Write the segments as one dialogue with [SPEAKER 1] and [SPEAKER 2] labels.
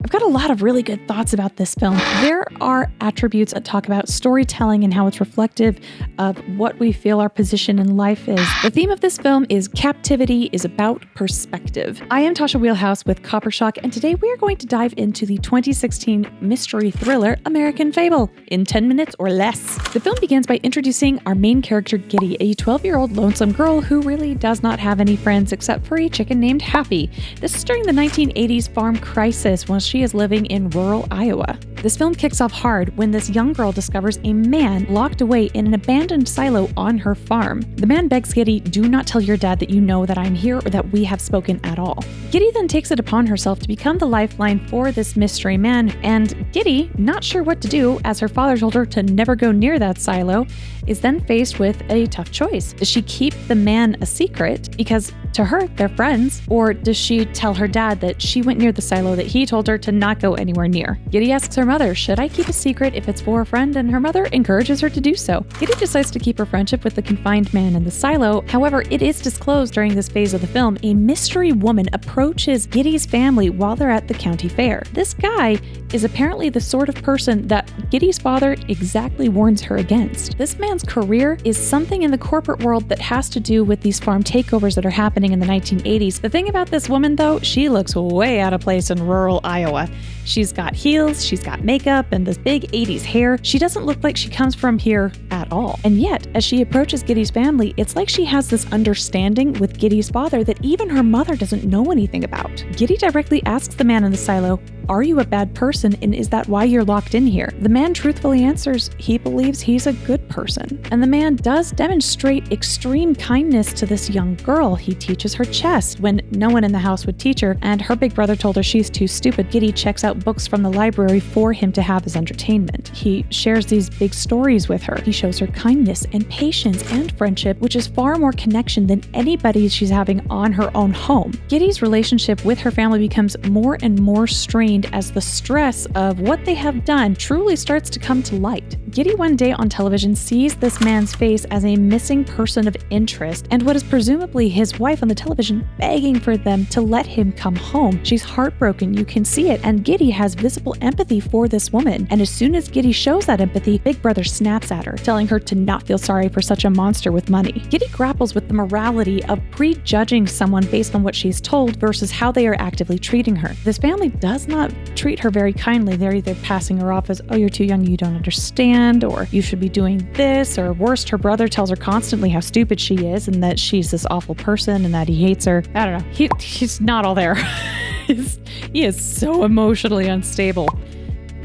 [SPEAKER 1] I've got a lot of really good thoughts about this film. There are attributes that talk about storytelling and how it's reflective of what we feel our position in life is. The theme of this film is captivity is about perspective. I am Tasha Wheelhouse with Copper Shock, and today we are going to dive into the 2016 mystery thriller American Fable in 10 minutes or less. The film begins by introducing our main character Gitty, a 12-year-old lonesome girl who really does not have any friends except for a chicken named Happy. This is during the 1980s farm crisis when she is living in rural Iowa. This film kicks off hard when this young girl discovers a man locked away in an abandoned silo on her farm. The man begs Gitty, "Do not tell your dad that you know that I'm here or that we have spoken at all." Gitty then takes it upon herself to become the lifeline for this mystery man, and Gitty, not sure what to do as her father told her to never go near that silo, is then faced with a tough choice. Does she keep the man a secret because to her they're friends, or does she tell her dad that she went near the silo that he told her to not go anywhere near? Gitty asks her mother, should I keep a secret if it's for a friend? And her mother encourages her to do so. Gitty decides to keep her friendship with the confined man in the silo. However, it is disclosed during this phase of the film, a mystery woman approaches Gitty's family while they're at the county fair. This guy is apparently the sort of person that Gitty's father exactly warns her against. This man's career is something in the corporate world that has to do with these farm takeovers that are happening in the 1980s. The thing about this woman, though, she looks way out of place in rural Iowa. She's got heels, she's got makeup, and this big 80s hair. She doesn't look like she comes from here at all. And yet, as she approaches Gitty's family, it's like she has this understanding with Gitty's father that even her mother doesn't know anything about. Gitty directly asks the man in the silo, "Are you a bad person, and is that why you're locked in here?" The man truthfully answers he believes he's a good person. And the man does demonstrate extreme kindness to this young girl. He teaches her chess when no one in the house would teach her, and her big brother told her she's too stupid. Gitty checks out books from the library for him to have as entertainment. He shares these big stories with her. He shows her kindness and patience and friendship, which is far more connection than anybody she's having on her own home. Gitty's relationship with her family becomes more and more strained as the stress of what they have done truly starts to come to light. Gitty one day on television sees this man's face as a missing person of interest and what is presumably his wife on the television begging for them to let him come home. She's heartbroken, you can see it, and Gitty has visible empathy for this woman. And as soon as Gitty shows that empathy, Big Brother snaps at her, telling her to not feel sorry for such a monster with money. Gitty grapples with the morality of prejudging someone based on what she's told versus how they are actively treating her. This family does not treat her very kindly. They're either passing her off as, "Oh, you're too young, you don't understand," or "You should be doing this," or worst, her brother tells her constantly how stupid she is and that she's this awful person and that he hates her. I don't know. He's not all there. He is so emotionally unstable.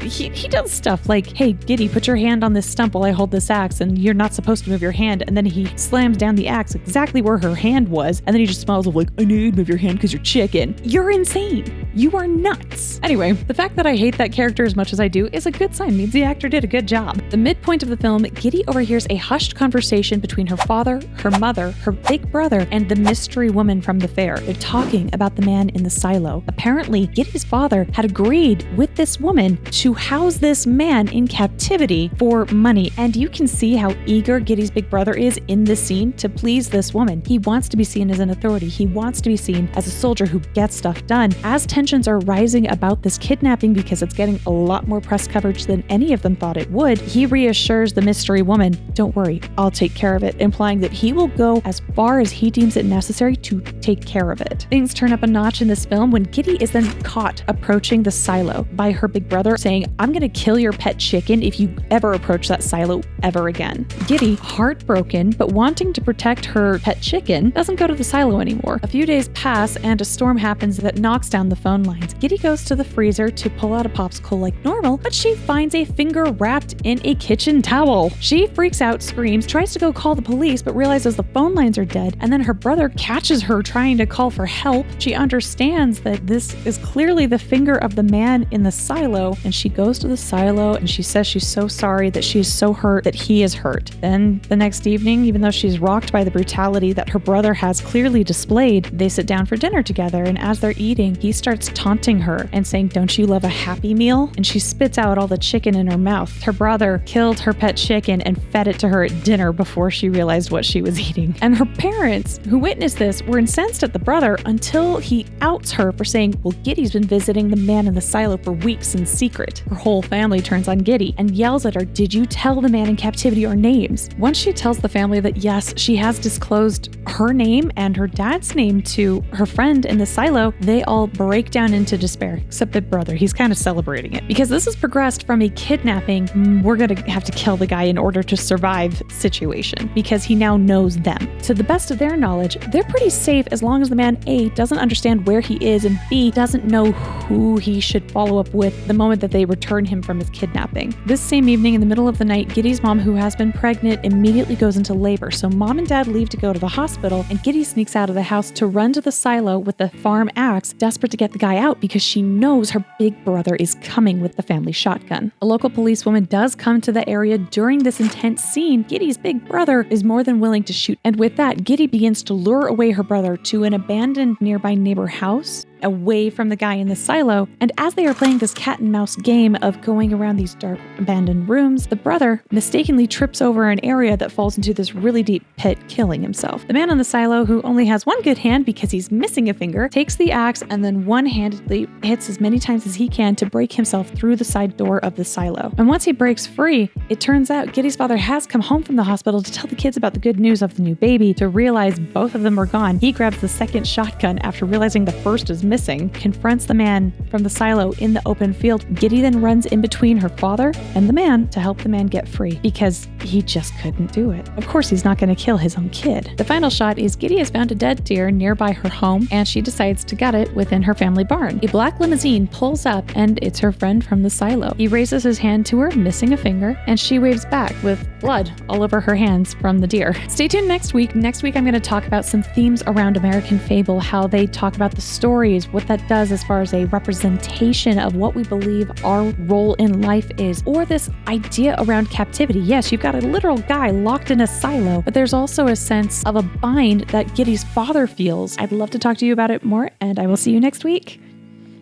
[SPEAKER 1] He does stuff like, "Hey, Gitty, put your hand on this stump while I hold this axe, and you're not supposed to move your hand." And then he slams down the axe exactly where her hand was, and then he just smiles of like, "I knew you'd move your hand because you're chicken." You're insane. You are nuts. Anyway, the fact that I hate that character as much as I do is a good sign. It means the actor did a good job. The midpoint of the film, Gitty overhears a hushed conversation between her father, her mother, her big brother, and the mystery woman from the fair. They're talking about the man in the silo. Apparently, Gitty's father had agreed with this woman to house this man in captivity for money. And you can see how eager Gitty's big brother is in this scene to please this woman. He wants to be seen as an authority. He wants to be seen as a soldier who gets stuff done. As tensions are rising about this kidnapping because it's getting a lot more press coverage than any of them thought it would, he reassures the mystery woman, "Don't worry, I'll take care of it," implying that he will go as far as he deems it necessary to take care of it. Things turn up a notch in this film when Gitty is then caught approaching the silo by her big brother saying, "I'm gonna kill your pet chicken if you ever approach that silo ever again." Gitty, heartbroken but wanting to protect her pet chicken, doesn't go to the silo anymore. A few days pass and a storm happens that knocks down the phone lines. Gitty goes to the freezer to pull out a popsicle like normal, but she finds a finger wrapped in a kitchen towel. She freaks out, screams, tries to go call the police, but realizes the phone lines are dead, and then her brother catches her trying to call for help. She understands that this is clearly the finger of the man in the silo, and she goes to the silo and she says she's so sorry, that she's so hurt that he is hurt. Then the next evening, even though she's rocked by the brutality that her brother has clearly displayed, they sit down for dinner together, and as they're eating, he starts starts taunting her and saying, "Don't you love a Happy Meal?" And she spits out all the chicken in her mouth. Her brother killed her pet chicken and fed it to her at dinner before she realized what she was eating. And her parents, who witnessed this, were incensed at the brother until he outs her for saying, "Well, Gitty's been visiting the man in the silo for weeks in secret." Her whole family turns on Gitty and yells at her, "Did you tell the man in captivity our names?" Once she tells the family that yes, she has disclosed her name and her dad's name to her friend in the silo, they all break down into despair, except the brother. He's kind of celebrating it because this has progressed from a kidnapping, we're going to have to kill the guy in order to survive situation because he now knows them. To the best of their knowledge, they're pretty safe as long as the man A doesn't understand where he is and B doesn't know who he should follow up with the moment that they return him from his kidnapping. This same evening in the middle of the night, Gitty's mom, who has been pregnant, immediately goes into labor. So mom and dad leave to go to the hospital and Gitty sneaks out of the house to run to the silo with the farm axe, desperate to get the guy out because she knows her big brother is coming with the family shotgun. A local policewoman does come to the area during this intense scene. Gitty's big brother is more than willing to shoot. And with that, Gitty begins to lure away her brother to an abandoned nearby neighbor house, away from the guy in the silo. And as they are playing this cat and mouse game of going around these dark abandoned rooms, the brother mistakenly trips over an area that falls into this really deep pit, killing himself. The man in the silo, who only has one good hand because he's missing a finger, takes the axe and then one-handedly hits as many times as he can to break himself through the side door of the silo. And once he breaks free, it turns out Gitty's father has come home from the hospital to tell the kids about the good news of the new baby. To realize both of them are gone, he grabs the second shotgun after realizing the first is missing, confronts the man from the silo in the open field. Gitty then runs in between her father and the man to help the man get free because he just couldn't do it. Of course, he's not going to kill his own kid. The final shot is Gitty has found a dead deer nearby her home and she decides to gut it within her family barn. A black limousine pulls up and it's her friend from the silo. He raises his hand to her, missing a finger, and she waves back with blood all over her hands from the deer. Stay tuned next week. Next week, I'm going to talk about some themes around American Fable, how they talk about the stories, what that does as far as a representation of what we believe our role in life is, or this idea around captivity. Yes, you've got a literal guy locked in a silo, but there's also a sense of a bind that Gitty's father feels. I'd love to talk to you about it more, and I will see you next week.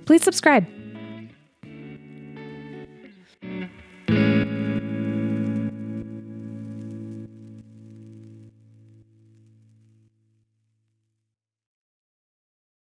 [SPEAKER 1] Please subscribe.